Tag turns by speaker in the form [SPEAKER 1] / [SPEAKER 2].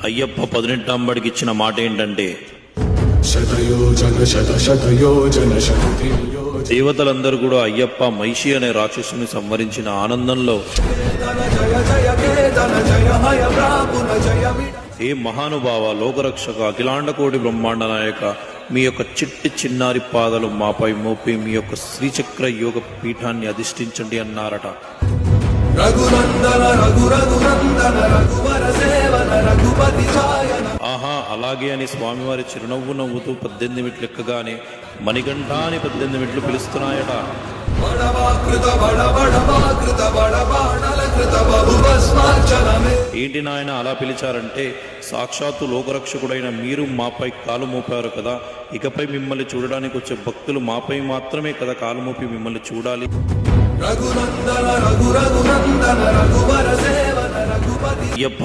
[SPEAKER 1] అయ్యప్ప 18వ బడికి ఇచ్చిన మాట ఏంటంటే, దేవతలందరూ కూడా అయ్యప్ప మహిషి అనే రాక్షసుని సంవరించిన ఆనందంలో, ఏ మహానుభావ, లోకరక్షక, అఖిలాండకోటి బ్రహ్మాండ నాయక, మీ యొక్క చిట్టి చిన్నారి పాదాలు మాపై మోపి మీ యొక్క శ్రీచక్ర యోగ పీఠాన్ని అధిష్ఠించండి అన్నారట. ఆహా, అలాగే అని స్వామివారి చిరునవ్వు నవ్వుతూ 18 మెట్లు ఎక్కగానే మణికంఠ అని 18 మెట్లు పిలుస్తున్నాయట. ఏంటి నాయన అలా పిలిచారంటే, సాక్షాత్తు లోకరక్షకుడైన మీరు మాపై కాలు మోపారు కదా, ఇకపై మిమ్మల్ని చూడడానికి వచ్చే భక్తులు మాపై మాత్రమే కదా కాలు మోపి మిమ్మల్ని చూడాలి. అయ్యప్ప